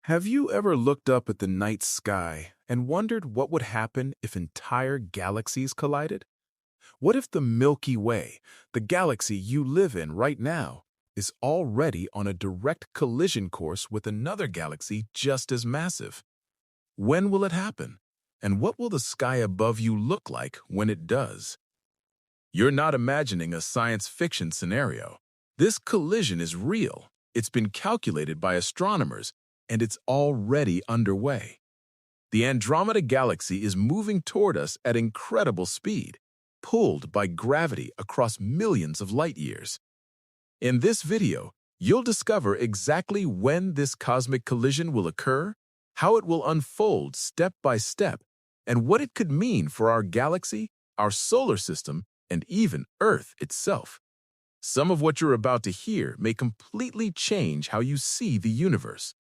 Have you ever looked up at the night sky and wondered what would happen if entire galaxies collided? What if the Milky Way, the galaxy you live in right now, is already on a direct collision course with another galaxy just as massive? When will it happen? And what will the sky above you look like when it does? You're not imagining a science fiction scenario. This collision is real. It's been calculated by astronomers, and it's already underway. The Andromeda Galaxy is moving toward us at incredible speed, pulled by gravity across millions of light years. In this video, you'll discover exactly when this cosmic collision will occur, how it will unfold step by step, and what it could mean for our galaxy, our solar system, and even Earth itself. Some of what you're about to hear may completely change how you see the universe.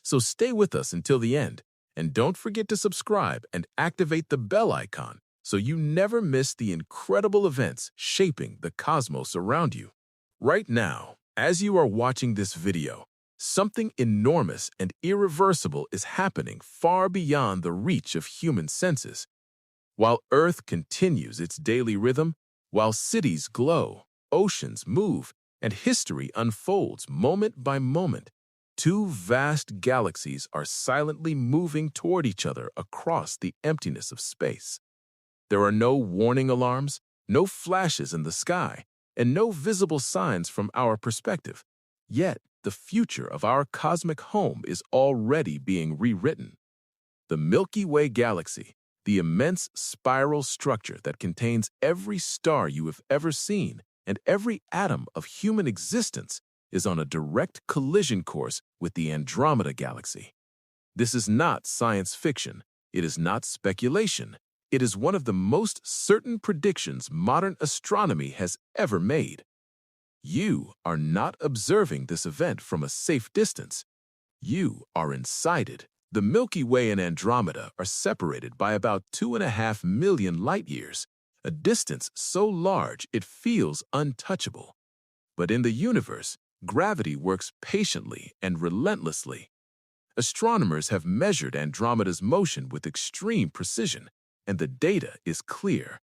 So stay with us until the end, and don't forget to subscribe and activate the bell icon so you never miss the incredible events shaping the cosmos around you. Right now, as you are watching this video, something enormous and irreversible is happening far beyond the reach of human senses. While Earth continues its daily rhythm, while cities glow, oceans move, and history unfolds moment by moment, two vast galaxies are silently moving toward each other across the emptiness of space. There are no warning alarms, no flashes in the sky, and no visible signs from our perspective. Yet, the future of our cosmic home is already being rewritten. The Milky Way galaxy, the immense spiral structure that contains every star you have ever seen and every atom of human existence, is on a direct collision course with the Andromeda Galaxy. This is not science fiction. It is not speculation. It is one of the most certain predictions modern astronomy has ever made. You are not observing this event from a safe distance. You are inside it. The Milky Way and Andromeda are separated by about 2.5 million light-years, a distance so large it feels untouchable. But in the universe, gravity works patiently and relentlessly. Astronomers have measured Andromeda's motion with extreme precision, and the data is clear.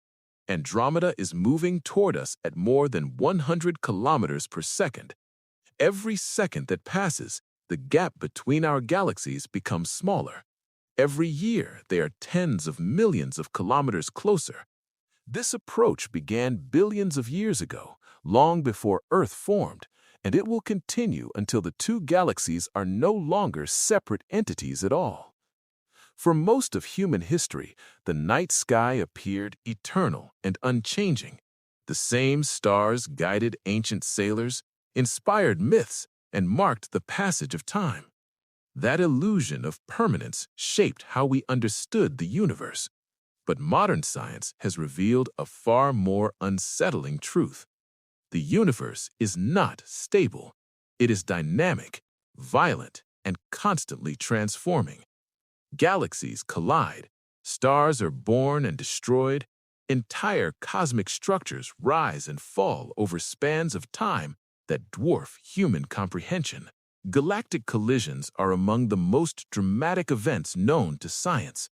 Andromeda is moving toward us at more than 100 kilometers per second. Every second that passes, the gap between our galaxies becomes smaller. Every year, they are tens of millions of kilometers closer. This approach began billions of years ago, long before Earth formed, and it will continue until the two galaxies are no longer separate entities at all. For most of human history, the night sky appeared eternal and unchanging. The same stars guided ancient sailors, inspired myths, and marked the passage of time. That illusion of permanence shaped how we understood the universe. But modern science has revealed a far more unsettling truth. The universe is not stable. It is dynamic, violent, and constantly transforming. Galaxies collide, stars are born and destroyed, entire cosmic structures rise and fall over spans of time that dwarf human comprehension. Galactic collisions are among the most dramatic events known to science.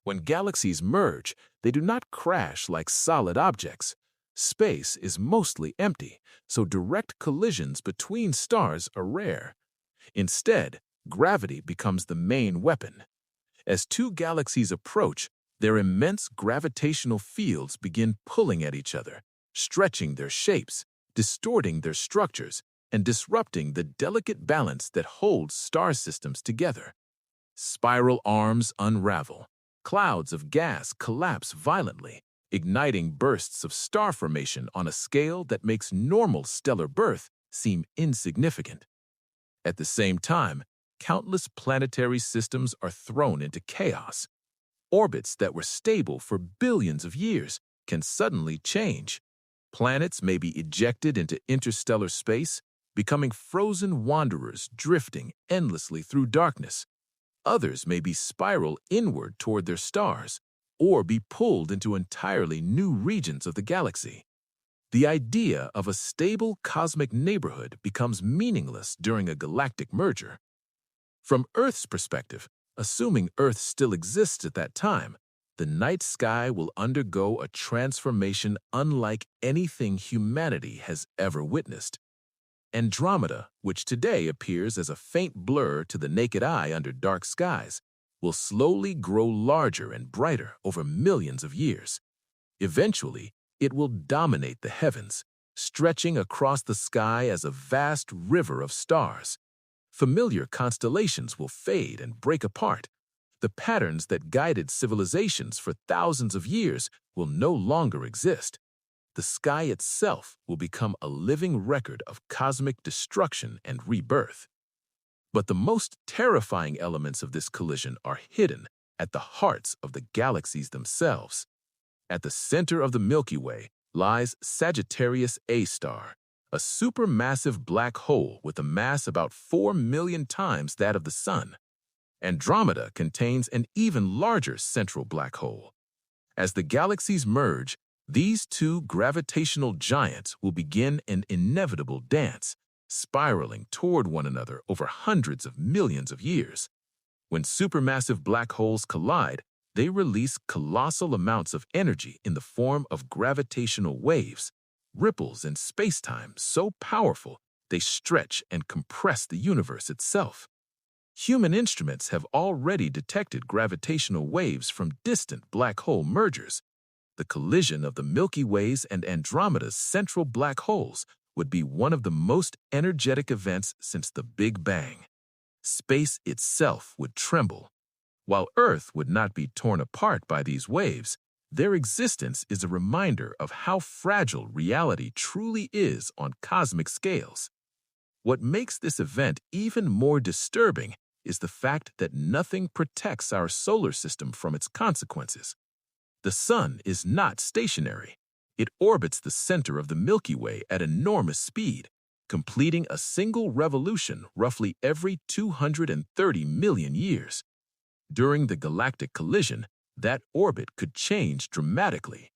When galaxies merge, they do not crash like solid objects. Space is mostly empty, so direct collisions between stars are rare. Instead, gravity becomes the main weapon. As two galaxies approach, their immense gravitational fields begin pulling at each other, stretching their shapes, distorting their structures, and disrupting the delicate balance that holds star systems together. Spiral arms unravel. Clouds of gas collapse violently, igniting bursts of star formation on a scale that makes normal stellar birth seem insignificant. At the same time, countless planetary systems are thrown into chaos. Orbits that were stable for billions of years can suddenly change. Planets may be ejected into interstellar space, becoming frozen wanderers drifting endlessly through darkness. Others may be spiral inward toward their stars, or be pulled into entirely new regions of the galaxy. The idea of a stable cosmic neighborhood becomes meaningless during a galactic merger. From Earth's perspective, assuming Earth still exists at that time, the night sky will undergo a transformation unlike anything humanity has ever witnessed. Andromeda, which today appears as a faint blur to the naked eye under dark skies, will slowly grow larger and brighter over millions of years. Eventually, it will dominate the heavens, stretching across the sky as a vast river of stars. Familiar constellations will fade and break apart. The patterns that guided civilizations for thousands of years will no longer exist. The sky itself will become a living record of cosmic destruction and rebirth. But the most terrifying elements of this collision are hidden at the hearts of the galaxies themselves. At the center of the Milky Way lies Sagittarius A star, a supermassive black hole with a mass about 4 million times that of the Sun. Andromeda contains an even larger central black hole. As the galaxies merge, these two gravitational giants will begin an inevitable dance, spiraling toward one another over hundreds of millions of years. When supermassive black holes collide, they release colossal amounts of energy in the form of gravitational waves, ripples in space-time so powerful they stretch and compress the universe itself. Human instruments have already detected gravitational waves from distant black hole mergers. The collision of the Milky Way's and Andromeda's central black holes would be one of the most energetic events since the Big Bang. Space itself would tremble. While Earth would not be torn apart by these waves, their existence is a reminder of how fragile reality truly is on cosmic scales. What makes this event even more disturbing is the fact that nothing protects our solar system from its consequences. The Sun is not stationary. It orbits the center of the Milky Way at enormous speed, completing a single revolution roughly every 230 million years. During the galactic collision, that orbit could change dramatically.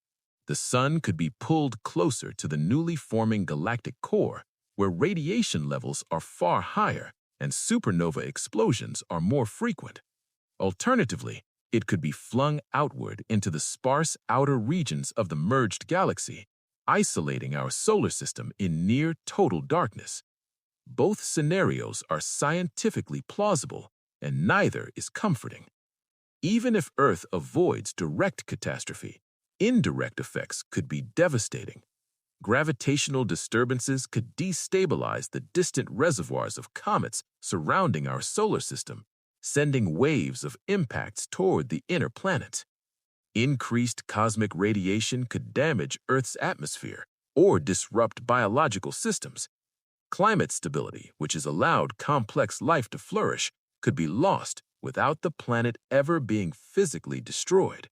The Sun could be pulled closer to the newly forming galactic core, where radiation levels are far higher and supernova explosions are more frequent. Alternatively, it could be flung outward into the sparse outer regions of the merged galaxy, isolating our solar system in near total darkness. Both scenarios are scientifically plausible, and neither is comforting. Even if Earth avoids direct catastrophe, indirect effects could be devastating. Gravitational disturbances could destabilize the distant reservoirs of comets surrounding our solar system, sending waves of impacts toward the inner planets. Increased cosmic radiation could damage Earth's atmosphere or disrupt biological systems. Climate stability, which has allowed complex life to flourish, could be lost without the planet ever being physically destroyed.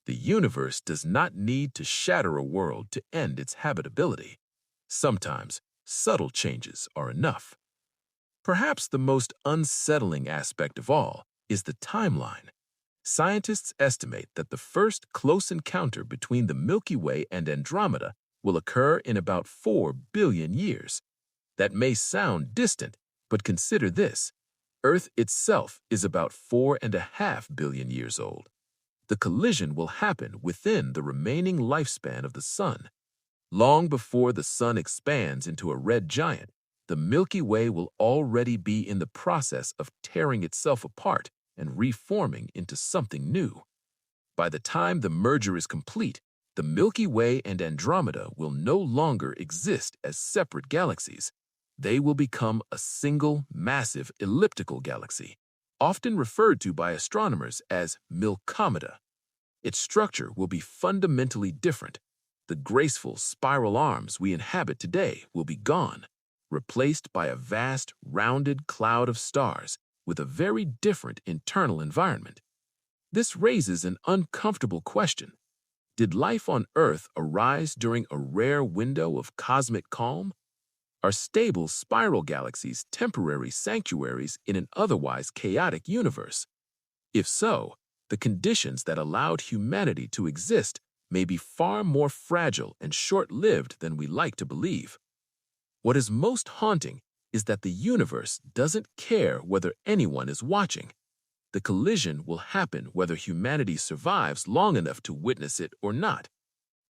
The universe does not need to shatter a world to end its habitability. Sometimes, subtle changes are enough. Perhaps the most unsettling aspect of all is the timeline. Scientists estimate that the first close encounter between the Milky Way and Andromeda will occur in about 4 billion years. That may sound distant, but consider this. Earth itself is about 4.5 billion years old. The collision will happen within the remaining lifespan of the Sun. Long before the Sun expands into a red giant, the Milky Way will already be in the process of tearing itself apart and reforming into something new. By the time the merger is complete, the Milky Way and Andromeda will no longer exist as separate galaxies. They will become a single, massive elliptical galaxy, often referred to by astronomers as Milkomeda. Its structure will be fundamentally different. The graceful spiral arms we inhabit today will be gone, replaced by a vast, rounded cloud of stars with a very different internal environment. This raises an uncomfortable question. Did life on Earth arise during a rare window of cosmic calm? Are stable spiral galaxies temporary sanctuaries in an otherwise chaotic universe? If so, the conditions that allowed humanity to exist may be far more fragile and short-lived than we like to believe. What is most haunting is that the universe doesn't care whether anyone is watching. The collision will happen whether humanity survives long enough to witness it or not.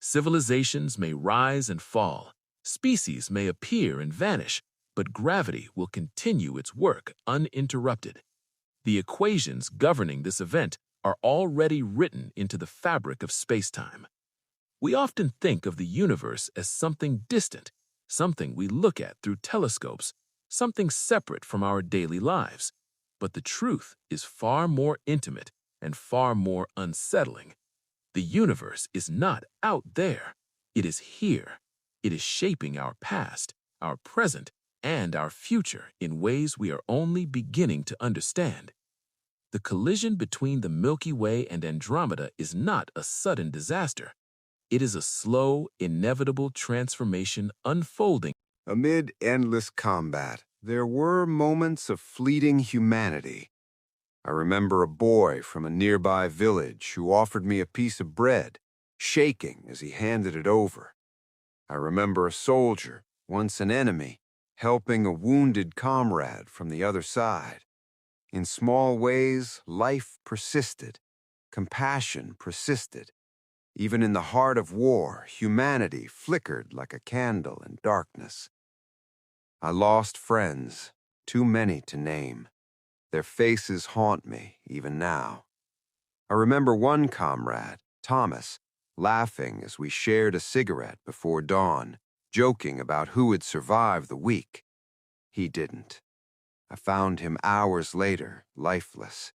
Civilizations may rise and fall, species may appear and vanish, but gravity will continue its work uninterrupted. The equations governing this event are already written into the fabric of spacetime. We often think of the universe as something distant, something we look at through telescopes, something separate from our daily lives. But the truth is far more intimate and far more unsettling. The universe is not out there. It is here. It is shaping our past, our present, and our future in ways we are only beginning to understand. The collision between the Milky Way and Andromeda is not a sudden disaster. It is a slow, inevitable transformation unfolding. Amid endless combat, there were moments of fleeting humanity. I remember a boy from a nearby village who offered me a piece of bread, shaking as he handed it over. I remember a soldier, once an enemy, helping a wounded comrade from the other side. In small ways, life persisted. Compassion persisted. Even in the heart of war, humanity flickered like a candle in darkness. I lost friends, too many to name. Their faces haunt me even now. I remember one comrade, Thomas, laughing as we shared a cigarette before dawn, joking about who would survive the week. He didn't. I found him hours later, lifeless,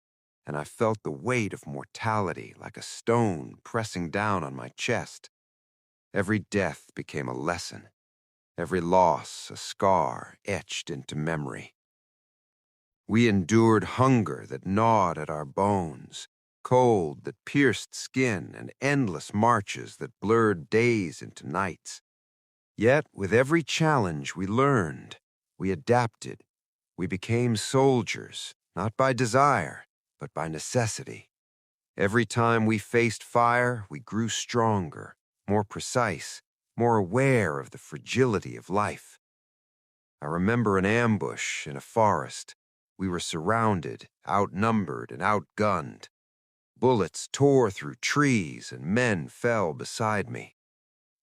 and I felt the weight of mortality like a stone pressing down on my chest. Every death became a lesson, every loss a scar etched into memory. We endured hunger that gnawed at our bones, cold that pierced skin, and endless marches that blurred days into nights. Yet, with every challenge we learned, we adapted. We became soldiers, not by desire, but by necessity. Every time we faced fire, we grew stronger, more precise, more aware of the fragility of life. I remember an ambush in a forest. We were surrounded, outnumbered, and outgunned. Bullets tore through trees, and men fell beside me.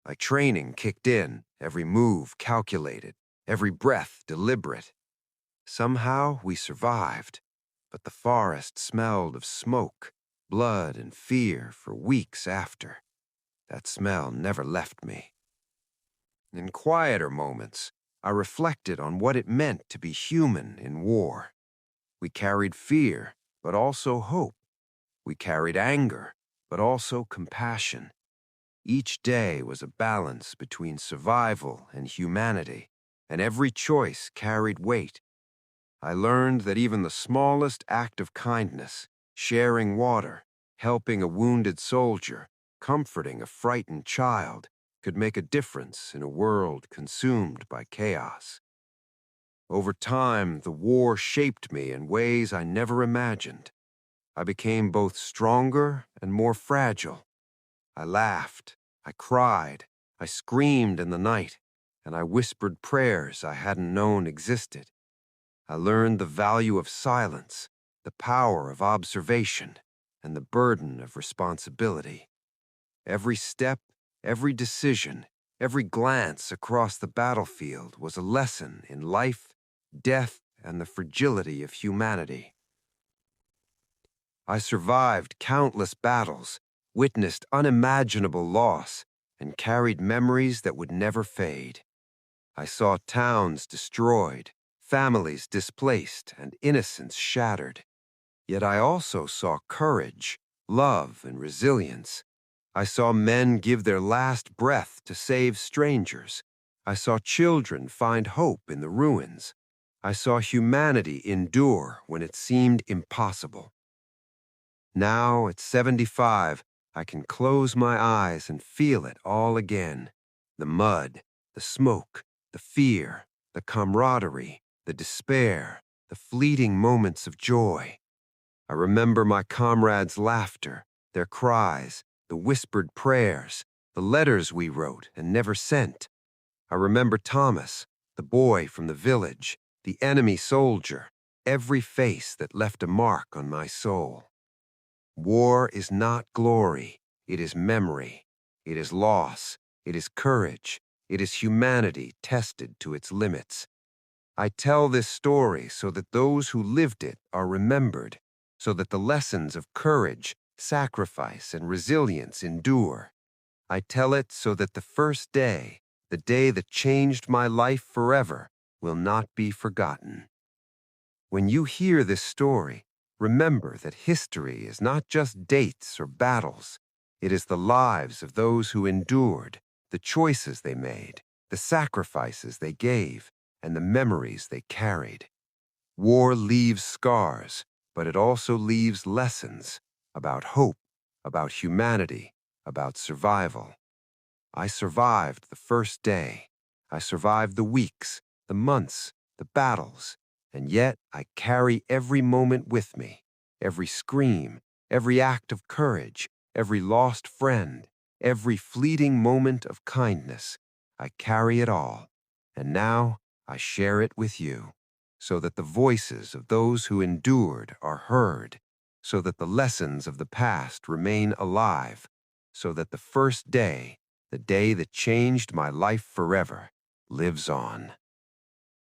My training kicked in, every move calculated, every breath deliberate. Somehow we survived, but the forest smelled of smoke, blood, and fear for weeks after. That smell never left me. In quieter moments, I reflected on what it meant to be human in war. We carried fear, but also hope. We carried anger, but also compassion. Each day was a balance between survival and humanity, and every choice carried weight. I learned that even the smallest act of kindness, sharing water, helping a wounded soldier, comforting a frightened child, could make a difference in a world consumed by chaos. Over time, the war shaped me in ways I never imagined. I became both stronger and more fragile. I laughed, I cried, I screamed in the night, and I whispered prayers I hadn't known existed. I learned the value of silence, the power of observation, and the burden of responsibility. Every step, every decision, every glance across the battlefield was a lesson in life, death, and the fragility of humanity. I survived countless battles, witnessed unimaginable loss, and carried memories that would never fade. I saw towns destroyed, families displaced, and innocence shattered. Yet I also saw courage, love, and resilience. I saw men give their last breath to save strangers. I saw children find hope in the ruins. I saw humanity endure when it seemed impossible. Now, at 75, I can close my eyes and feel it all again. The mud, the smoke, the fear, the camaraderie, the despair, the fleeting moments of joy. I remember my comrades' laughter, their cries, the whispered prayers, the letters we wrote and never sent. I remember Thomas, the boy from the village, the enemy soldier, every face that left a mark on my soul. War is not glory, it is memory, it is loss, it is courage, it is humanity tested to its limits. I tell this story so that those who lived it are remembered, so that the lessons of courage, sacrifice, and resilience endure. I tell it so that the first day, the day that changed my life forever, will not be forgotten. When you hear this story, remember that history is not just dates or battles. It is the lives of those who endured, the choices they made, the sacrifices they gave, and the memories they carried. War leaves scars, but it also leaves lessons about hope, about humanity, about survival. I survived the first day. I survived the weeks, the months, the battles, and yet I carry every moment with me, every scream, every act of courage, every lost friend, every fleeting moment of kindness. I carry it all, and now I share it with you, so that the voices of those who endured are heard, so that the lessons of the past remain alive, so that the first day, the day that changed my life forever, lives on.